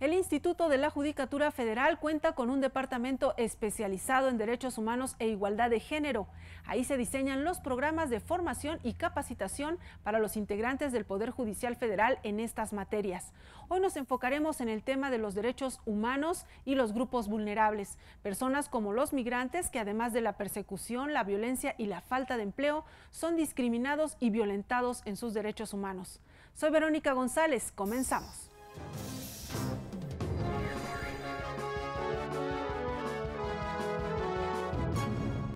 El Instituto de la Judicatura Federal cuenta con un departamento especializado en derechos humanos e igualdad de género. Ahí se diseñan los programas de formación y capacitación para los integrantes del Poder Judicial Federal en estas materias. Hoy nos enfocaremos en el tema de los derechos humanos y los grupos vulnerables, personas como los migrantes que además de la persecución, la violencia y la falta de empleo, son discriminados y violentados en sus derechos humanos. Soy Verónica González, comenzamos.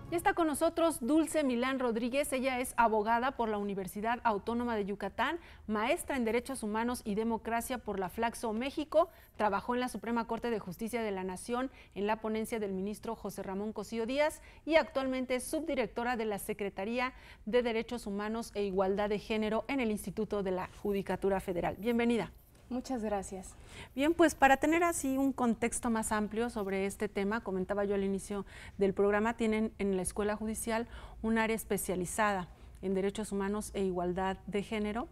Ya está con nosotros Dulce Milán Rodríguez. Ella es abogada por la Universidad Autónoma de Yucatán, maestra en Derechos Humanos y Democracia por la Flaxo México, trabajó en la Suprema Corte de Justicia de la Nación en la ponencia del ministro José Ramón Cosío Díaz y actualmente es subdirectora de la Secretaría de Derechos Humanos e Igualdad de Género en el Instituto de la Judicatura Federal. Bienvenida. Muchas gracias. Bien, pues para tener así un contexto más amplio sobre este tema, comentaba yo al inicio del programa, tienen en la Escuela Judicial un área especializada en derechos humanos e igualdad de género.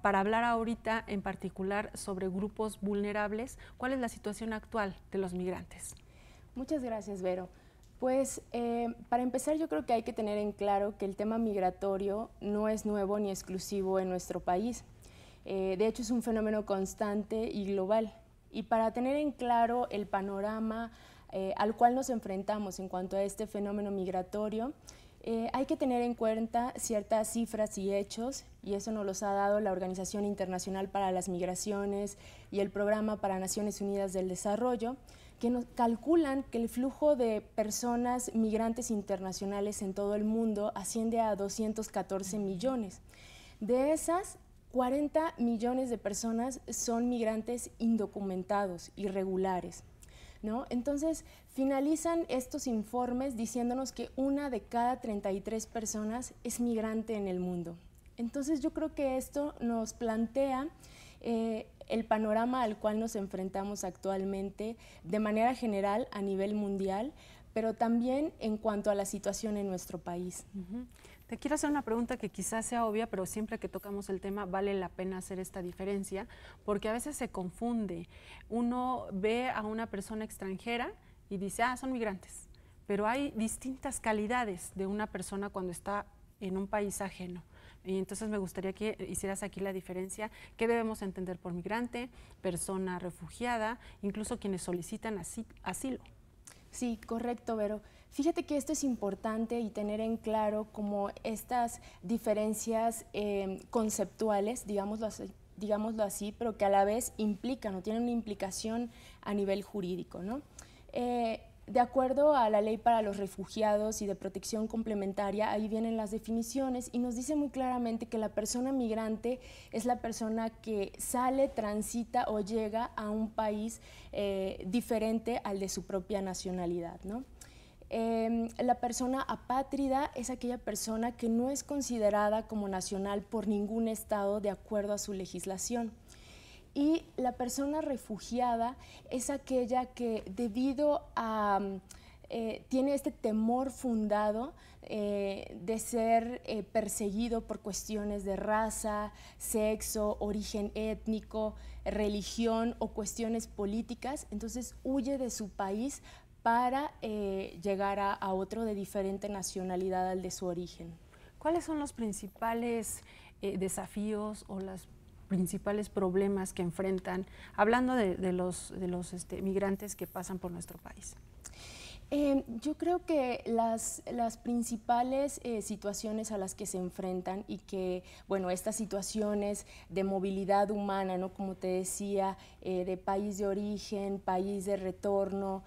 Para hablar ahorita en particular sobre grupos vulnerables, ¿cuál es la situación actual de los migrantes? Muchas gracias, Vero. Pues para empezar yo creo que hay que tener en claro que el tema migratorio no es nuevo ni exclusivo en nuestro país. De hecho, es un fenómeno constante y global. Y para tener en claro el panorama al cual nos enfrentamos en cuanto a este fenómeno migratorio, hay que tener en cuenta ciertas cifras y hechos, y eso nos los ha dado la Organización Internacional para las Migraciones y el Programa para Naciones Unidas del Desarrollo, que nos calculan que el flujo de personas migrantes internacionales en todo el mundo asciende a 214 millones. De esas, 40 millones de personas son migrantes indocumentados, irregulares, ¿no? Entonces, finalizan estos informes diciéndonos que 1 de cada 33 personas es migrante en el mundo. Entonces, yo creo que esto nos plantea el panorama al cual nos enfrentamos actualmente de manera general a nivel mundial, pero también en cuanto a la situación en nuestro país. Te quiero hacer una pregunta que quizás sea obvia, pero siempre que tocamos el tema vale la pena hacer esta diferencia, porque a veces se confunde. Uno ve a una persona extranjera y dice, son migrantes, pero hay distintas calidades de una persona cuando está en un país ajeno. Y entonces me gustaría que hicieras aquí la diferencia, qué debemos entender por migrante, persona refugiada, incluso quienes solicitan asilo. Sí, correcto, Vero. Fíjate que esto es importante y tener en claro como estas diferencias conceptuales, digámoslo así, pero que a la vez implican o tienen una implicación a nivel jurídico, ¿no? De acuerdo a la Ley para los Refugiados y de Protección Complementaria, ahí vienen las definiciones y nos dice muy claramente que la persona migrante es la persona que sale, transita o llega a un país diferente al de su propia nacionalidad, ¿no? La persona apátrida es aquella persona que no es considerada como nacional por ningún estado de acuerdo a su legislación. Y la persona refugiada es aquella que debido a tiene este temor fundado de ser perseguido por cuestiones de raza, sexo, origen étnico, religión o cuestiones políticas, entonces huye de su país para llegar a otro de diferente nacionalidad al de su origen. ¿Cuáles son los principales desafíos o las principales problemas que enfrentan, hablando de los migrantes que pasan por nuestro país? Yo creo que las principales situaciones a las que se enfrentan y que, bueno, estas situaciones de movilidad humana, ¿no? Como te decía, de país de origen, país de retorno,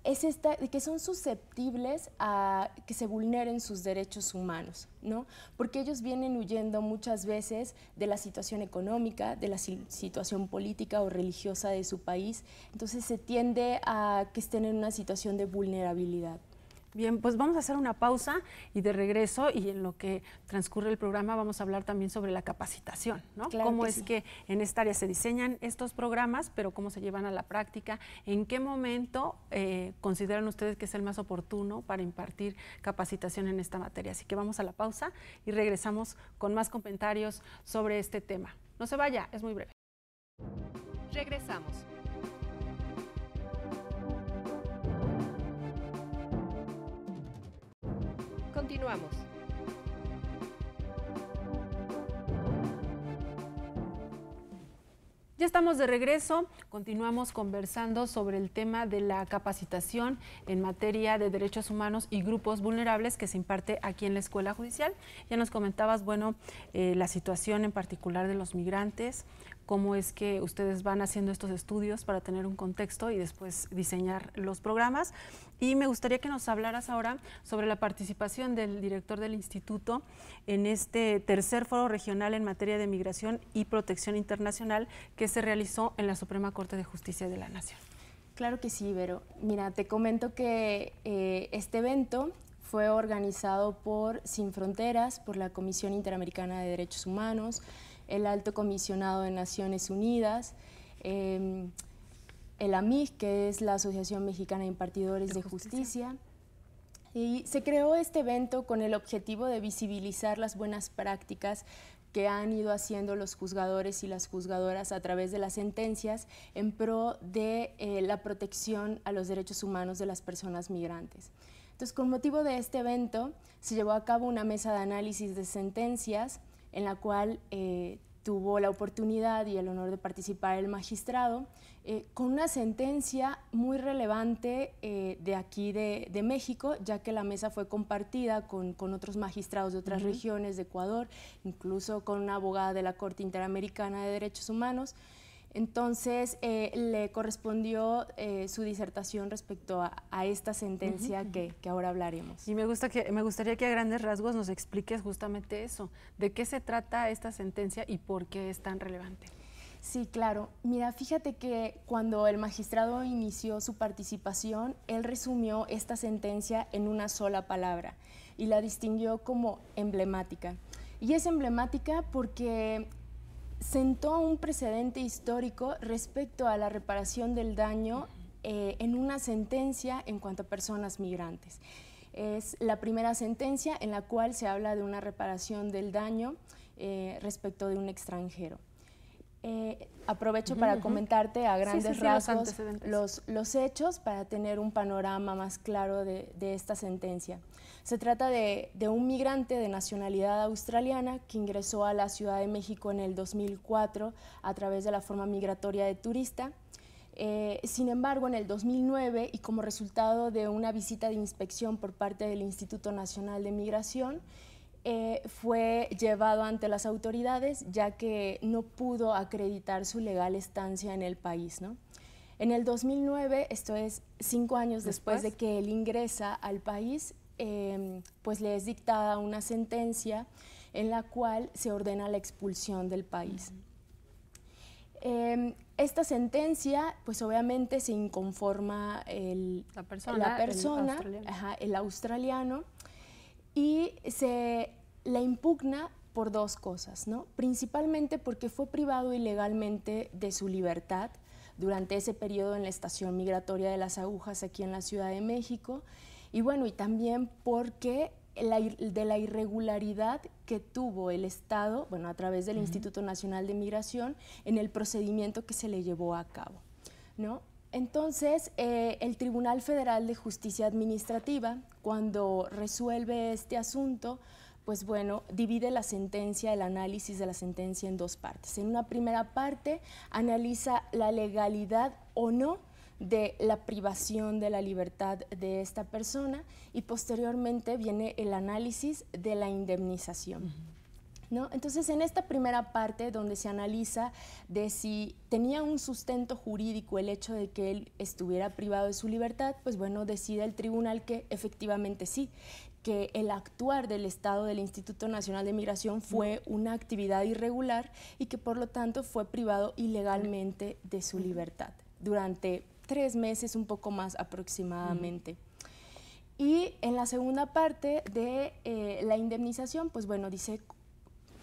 es que son susceptibles a que se vulneren sus derechos humanos, ¿no? Porque ellos vienen huyendo muchas veces de la situación económica, de la situación política o religiosa de su país, entonces se tiende a que estén en una situación de vulnerabilidad. Bien, pues vamos a hacer una pausa y de regreso, y en lo que transcurre el programa vamos a hablar también sobre la capacitación, ¿no? Claro cómo que es sí. que en esta área se diseñan estos programas, pero cómo se llevan a la práctica, en qué momento consideran ustedes que es el más oportuno para impartir capacitación en esta materia. Así que vamos a la pausa y regresamos con más comentarios sobre este tema. No se vaya, es muy breve. Regresamos. Continuamos. Ya estamos de regreso, continuamos conversando sobre el tema de la capacitación en materia de derechos humanos y grupos vulnerables que se imparte aquí en la Escuela Judicial. Ya nos comentabas, bueno, la situación en particular de los migrantes, cómo es que ustedes van haciendo estos estudios para tener un contexto y después diseñar los programas. Y me gustaría que nos hablaras ahora sobre la participación del director del instituto en este tercer foro regional en materia de migración y protección internacional que se realizó en la Suprema Corte de Justicia de la Nación. Claro que sí, Vero. Mira, te comento que este evento fue organizado por Sin Fronteras, por la Comisión Interamericana de Derechos Humanos, el Alto Comisionado de Naciones Unidas, el AMIG, que es la Asociación Mexicana de Impartidores de Justicia. Y se creó este evento con el objetivo de visibilizar las buenas prácticas que han ido haciendo los juzgadores y las juzgadoras a través de las sentencias en pro de la protección a los derechos humanos de las personas migrantes. Entonces, con motivo de este evento, se llevó a cabo una mesa de análisis de sentencias en la cual tuvo la oportunidad y el honor de participar el magistrado, con una sentencia muy relevante de aquí de México, ya que la mesa fue compartida con otros magistrados de otras regiones de Ecuador, incluso con una abogada de la Corte Interamericana de Derechos Humanos. Entonces, le correspondió su disertación respecto a esta sentencia que ahora hablaremos. Y me gustaría que a grandes rasgos nos expliques justamente eso, de qué se trata esta sentencia y por qué es tan relevante. Sí, claro. Mira, fíjate que cuando el magistrado inició su participación, él resumió esta sentencia en una sola palabra y la distinguió como emblemática. Y es emblemática porque sentó un precedente histórico respecto a la reparación del daño en una sentencia en cuanto a personas migrantes. Es la primera sentencia en la cual se habla de una reparación del daño respecto de un extranjero. Aprovecho para comentarte a grandes rasgos los hechos para tener un panorama más claro de esta sentencia. Se trata de un migrante de nacionalidad australiana que ingresó a la Ciudad de México en el 2004 a través de la forma migratoria de turista. Sin embargo, en el 2009 y como resultado de una visita de inspección por parte del Instituto Nacional de Migración, fue llevado ante las autoridades ya que no pudo acreditar su legal estancia en el país, ¿no? En el 2009, esto es 5 años después de que él ingresa al país, pues le es dictada una sentencia en la cual se ordena la expulsión del país. Esta sentencia, pues obviamente se inconforma la persona, el australiano, y se la impugna por dos cosas, ¿no? Principalmente porque fue privado ilegalmente de su libertad durante ese periodo en la estación migratoria de Las Agujas aquí en la Ciudad de México, y bueno, y también porque de la irregularidad que tuvo el Estado, bueno, a través del Instituto Nacional de Migración, en el procedimiento que se le llevó a cabo, ¿no? Entonces, el Tribunal Federal de Justicia Administrativa, cuando resuelve este asunto, pues bueno, divide la sentencia, el análisis de la sentencia en dos partes. En una primera parte, analiza la legalidad o no de la privación de la libertad de esta persona y posteriormente viene el análisis de la indemnización. ¿No? Entonces, en esta primera parte donde se analiza de si tenía un sustento jurídico el hecho de que él estuviera privado de su libertad, pues bueno, decide el tribunal que efectivamente sí, que el actuar del Estado del Instituto Nacional de Migración fue una actividad irregular y que por lo tanto fue privado ilegalmente de su libertad durante 3 meses, un poco más aproximadamente. Y en la segunda parte de la indemnización, pues bueno, dice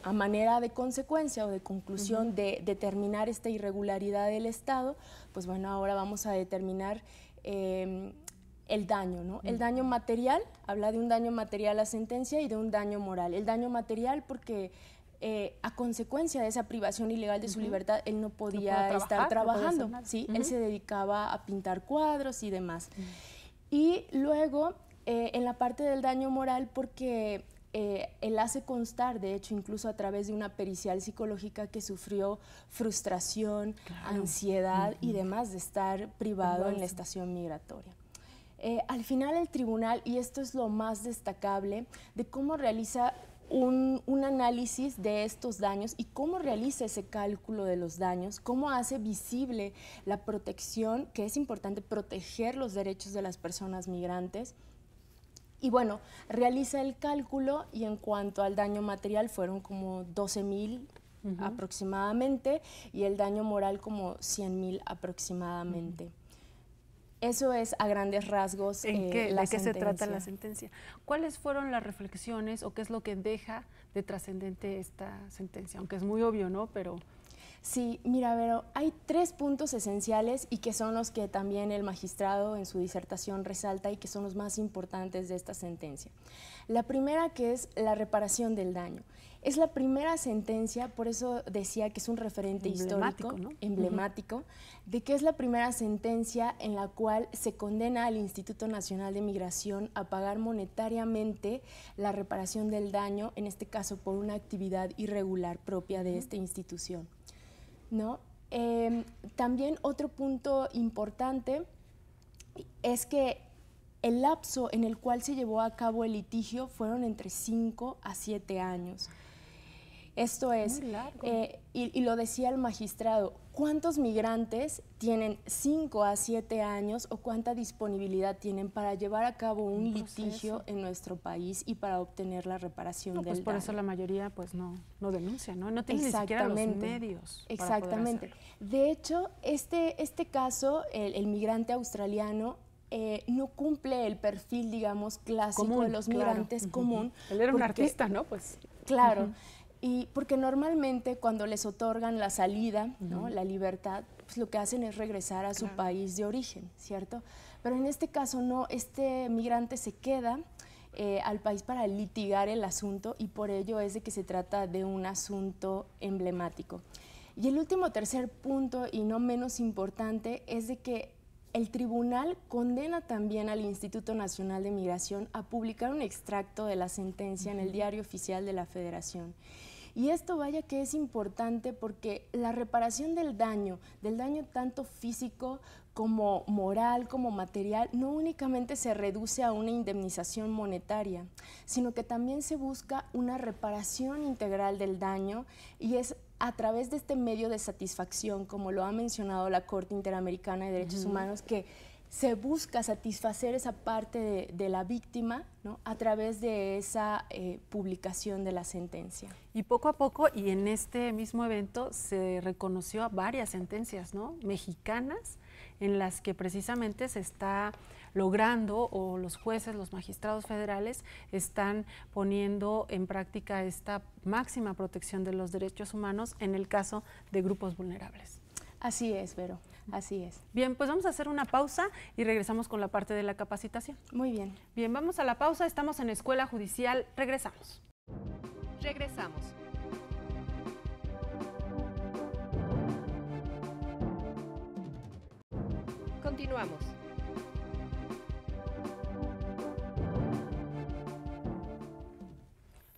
a manera de consecuencia o de conclusión de determinar esta irregularidad del Estado, pues bueno, ahora vamos a determinar el daño, ¿no? El daño material, habla de un daño material la sentencia y de un daño moral. El daño material porque a consecuencia de esa privación ilegal de su libertad, él no podía estar trabajando, ¿sí? Él se dedicaba a pintar cuadros y demás. Y luego, en la parte del daño moral, porque él hace constar, de hecho, incluso a través de una pericial psicológica, que sufrió frustración, ansiedad y demás de estar privado en la estación migratoria. Al final el tribunal, y esto es lo más destacable, de cómo realiza un análisis de estos daños y cómo realiza ese cálculo de los daños, cómo hace visible la protección, que es importante proteger los derechos de las personas migrantes. Y bueno, realiza el cálculo y en cuanto al daño material fueron como 12,000 aproximadamente y el daño moral como 100,000 aproximadamente. Eso es a grandes rasgos la sentencia. ¿De qué se trata la sentencia? ¿Cuáles fueron las reflexiones o qué es lo que deja de trascendente esta sentencia? Aunque es muy obvio, ¿no? Pero... Sí, mira, Vero, hay 3 puntos esenciales y que son los que también el magistrado en su disertación resalta y que son los más importantes de esta sentencia. La primera, que es la reparación del daño. Es la primera sentencia, por eso decía que es un referente histórico, ¿no? Emblemático, de que es la primera sentencia en la cual se condena al Instituto Nacional de Migración a pagar monetariamente la reparación del daño, en este caso por una actividad irregular propia de esta institución, ¿no? También otro punto importante es que el lapso en el cual se llevó a cabo el litigio fueron entre 5 a 7 años. Esto es, y lo decía el magistrado, ¿cuántos migrantes tienen 5 a 7 años o cuánta disponibilidad tienen para llevar a cabo un litigio en nuestro país y para obtener la reparación del daño? Por eso la mayoría pues no denuncia, ¿no? No tiene ni siquiera los medios. Exactamente. Para poder hacerlo. De hecho, este caso, el migrante australiano, no cumple el perfil, digamos, clásico de los migrantes común. Él era un artista, ¿no? Pues. Claro. Y porque normalmente cuando les otorgan la salida, ¿no? La libertad, pues lo que hacen es regresar a su país de origen, ¿cierto? Pero en este caso no, este migrante se queda al país para litigar el asunto y por ello es de que se trata de un asunto emblemático. Y el último tercer punto, y no menos importante, es de que el tribunal condena también al Instituto Nacional de Migración a publicar un extracto de la sentencia en el Diario Oficial de la Federación. Y esto vaya que es importante porque la reparación del daño tanto físico como moral, como material, no únicamente se reduce a una indemnización monetaria, sino que también se busca una reparación integral del daño y es a través de este medio de satisfacción, como lo ha mencionado la Corte Interamericana de Derechos Humanos, que se busca satisfacer esa parte de la víctima, ¿no? A través de esa publicación de la sentencia. Y poco a poco, y en este mismo evento, se reconoció a varias sentencias, ¿no? Mexicanas, en las que precisamente se está logrando, o los jueces, los magistrados federales, están poniendo en práctica esta máxima protección de los derechos humanos en el caso de grupos vulnerables. Así es, Vero, así es. Bien, pues vamos a hacer una pausa y regresamos con la parte de la capacitación. Muy bien. Bien, vamos a la pausa, estamos en Escuela Judicial, regresamos. Regresamos. Continuamos.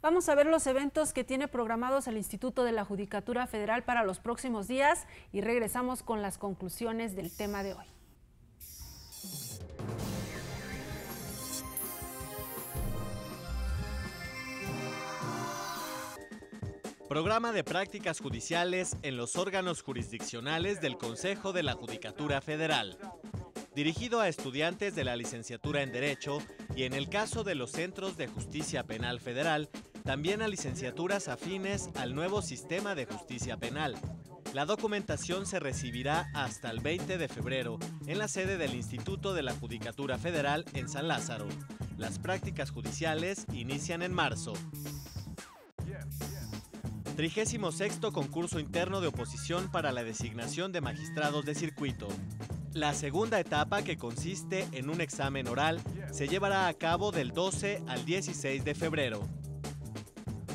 Vamos a ver los eventos que tiene programados el Instituto de la Judicatura Federal para los próximos días y regresamos con las conclusiones del tema de hoy. Programa de prácticas judiciales en los órganos jurisdiccionales del Consejo de la Judicatura Federal. Dirigido a estudiantes de la licenciatura en Derecho y en el caso de los Centros de Justicia Penal Federal, también a licenciaturas afines al nuevo sistema de justicia penal. La documentación se recibirá hasta el 20 de febrero en la sede del Instituto de la Judicatura Federal en San Lázaro. Las prácticas judiciales inician en marzo. 36º Concurso Interno de Oposición para la Designación de Magistrados de Circuito. La segunda etapa, que consiste en un examen oral, se llevará a cabo del 12 al 16 de febrero.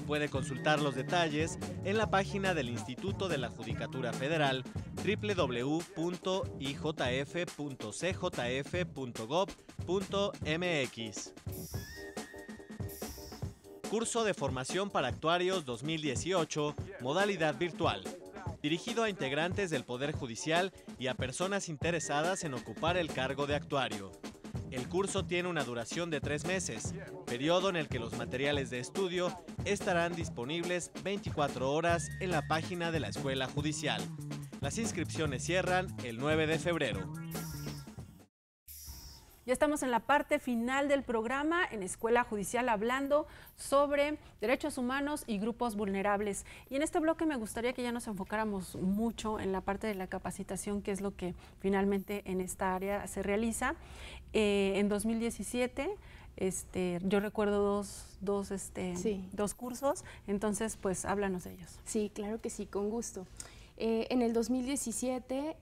Puede consultar los detalles en la página del Instituto de la Judicatura Federal www.ijf.cjf.gov.mx. Curso de Formación para Actuarios 2018, modalidad virtual, dirigido a integrantes del Poder Judicial y a personas interesadas en ocupar el cargo de actuario. El curso tiene una duración de 3 meses, periodo en el que los materiales de estudio estarán disponibles 24 horas en la página de la Escuela Judicial. Las inscripciones cierran el 9 de febrero. Ya estamos en la parte final del programa en Escuela Judicial hablando sobre derechos humanos y grupos vulnerables. Y en este bloque me gustaría que ya nos enfocáramos mucho en la parte de la capacitación, que es lo que finalmente en esta área se realiza. En 2017 yo recuerdo dos cursos, entonces pues háblanos de ellos. Sí, claro que sí, con gusto. En el 2017...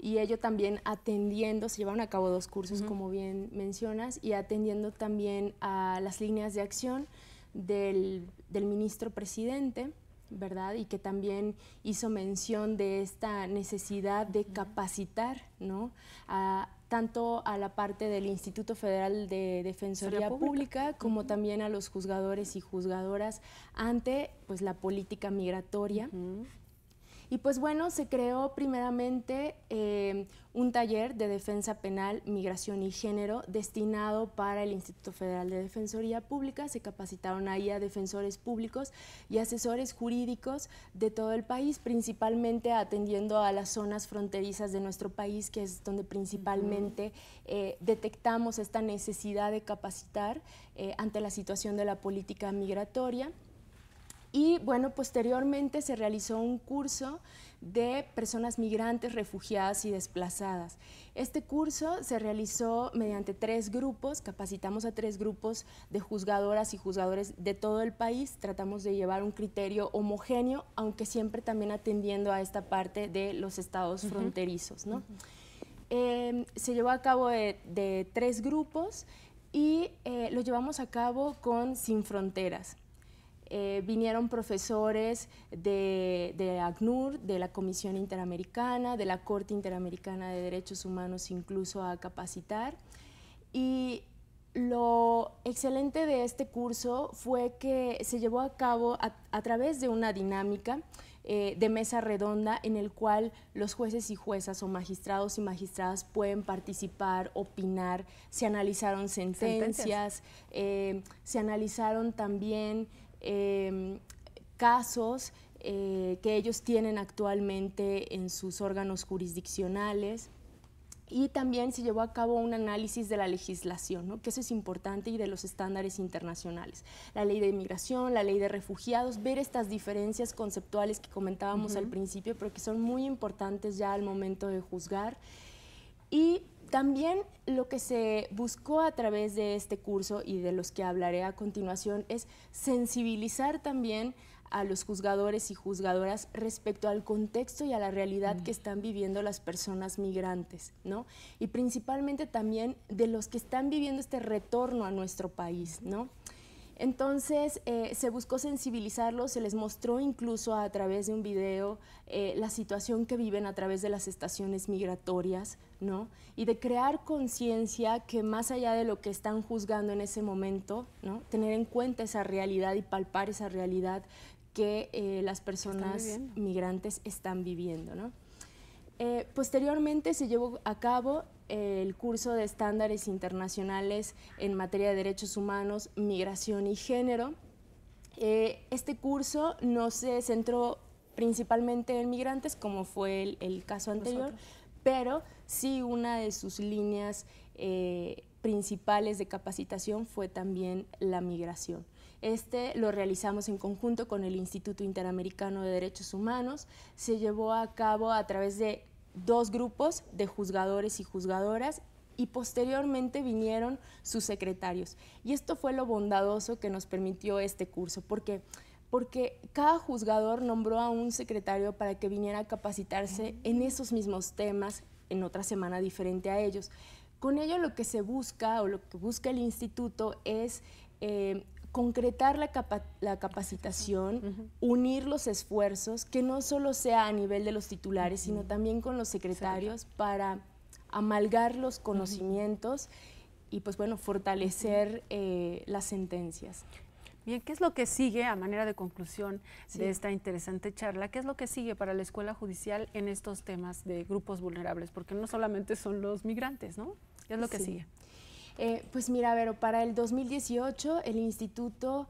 y ello también atendiendo, se llevaron a cabo 2 cursos, como bien mencionas, y atendiendo también a las líneas de acción del ministro presidente, ¿verdad? Y que también hizo mención de esta necesidad de capacitar, ¿no? Tanto a la parte del Instituto Federal de Defensoría Pública como también a los juzgadores y juzgadoras ante pues, la política migratoria. Y pues bueno, se creó primeramente un taller de defensa penal, migración y género destinado para el Instituto Federal de Defensoría Pública. Se capacitaron ahí a defensores públicos y asesores jurídicos de todo el país, principalmente atendiendo a las zonas fronterizas de nuestro país, que es donde principalmente detectamos esta necesidad de capacitar ante la situación de la política migratoria. Y bueno, posteriormente se realizó un curso de personas migrantes, refugiadas y desplazadas. Este curso se realizó mediante 3 grupos, capacitamos a 3 grupos de juzgadoras y juzgadores de todo el país, tratamos de llevar un criterio homogéneo, aunque siempre también atendiendo a esta parte de los estados fronterizos, ¿no? Se llevó a cabo de 3 grupos y lo llevamos a cabo con Sin Fronteras. Vinieron profesores de ACNUR, de la Comisión Interamericana, de la Corte Interamericana de Derechos Humanos incluso a capacitar. Y lo excelente de este curso fue que se llevó a cabo a través de una dinámica de mesa redonda en el cual los jueces y juezas o magistrados y magistradas pueden participar, opinar. Se analizaron sentencias. Se analizaron también casos que ellos tienen actualmente en sus órganos jurisdiccionales, y también se llevó a cabo un análisis de la legislación, ¿no? Que eso es importante, y de los estándares internacionales. La ley de inmigración, la ley de refugiados, ver estas diferencias conceptuales que comentábamos al principio, pero que son muy importantes ya al momento de juzgar. Y también lo que se buscó a través de este curso y de los que hablaré a continuación es sensibilizar también a los juzgadores y juzgadoras respecto al contexto y a la realidad que están viviendo las personas migrantes, ¿no? Y principalmente también de los que están viviendo este retorno a nuestro país, ¿no? Entonces se buscó sensibilizarlos, se les mostró incluso a través de un video la situación que viven a través de las estaciones migratorias, ¿no? Y de crear conciencia que más allá de lo que están juzgando en ese momento, ¿no? Tener en cuenta esa realidad y palpar esa realidad que las personas migrantes están viviendo, ¿no? Posteriormente se llevó a cabo el curso de estándares internacionales en materia de derechos humanos, migración y género. Este curso no se centró principalmente en migrantes, como fue el caso anterior, pero sí una de sus líneas principales de capacitación fue también la migración. Lo realizamos en conjunto con el Instituto Interamericano de Derechos Humanos. Se llevó a cabo a través de 2 grupos de juzgadores y juzgadoras, y posteriormente vinieron sus secretarios. Y esto fue lo bondadoso que nos permitió este curso, porque cada juzgador nombró a un secretario para que viniera a capacitarse en esos mismos temas en otra semana diferente a ellos. Con ello lo que se busca, o lo que busca el instituto, es concretar la capacitación, unir los esfuerzos, que no solo sea a nivel de los titulares, sino también con los secretarios para amalgar los conocimientos y pues bueno, fortalecer las sentencias. Bien, ¿qué es lo que sigue a manera de conclusión de esta interesante charla? ¿Qué es lo que sigue para la Escuela Judicial en estos temas de grupos vulnerables? Porque no solamente son los migrantes, ¿no? ¿Qué es lo que sigue? Pues mira, Vero, para el 2018 el instituto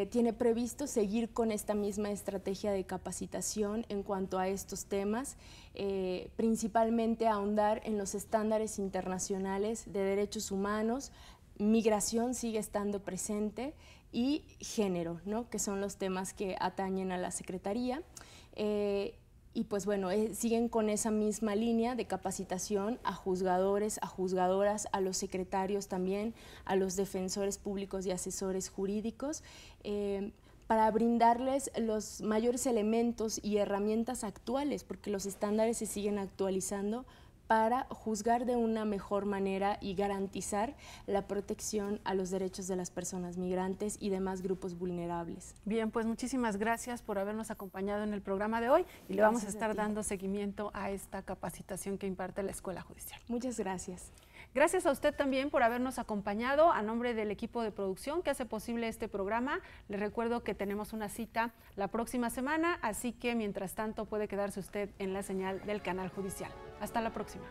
tiene previsto seguir con esta misma estrategia de capacitación en cuanto a estos temas, principalmente ahondar en los estándares internacionales de derechos humanos, migración sigue estando presente y género, ¿no? Que son los temas que atañen a la Secretaría. Y pues bueno, siguen con esa misma línea de capacitación a juzgadores, a juzgadoras, a los secretarios también, a los defensores públicos y asesores jurídicos, para brindarles los mayores elementos y herramientas actuales, porque los estándares se siguen actualizando para juzgar de una mejor manera y garantizar la protección a los derechos de las personas migrantes y demás grupos vulnerables. Bien, pues muchísimas gracias por habernos acompañado en el programa de hoy y le vamos a estar dando seguimiento a esta capacitación que imparte la Escuela Judicial. Muchas gracias. Gracias a usted también por habernos acompañado. A nombre del equipo de producción que hace posible este programa, les recuerdo que tenemos una cita la próxima semana, así que mientras tanto puede quedarse usted en la señal del canal judicial. Hasta la próxima.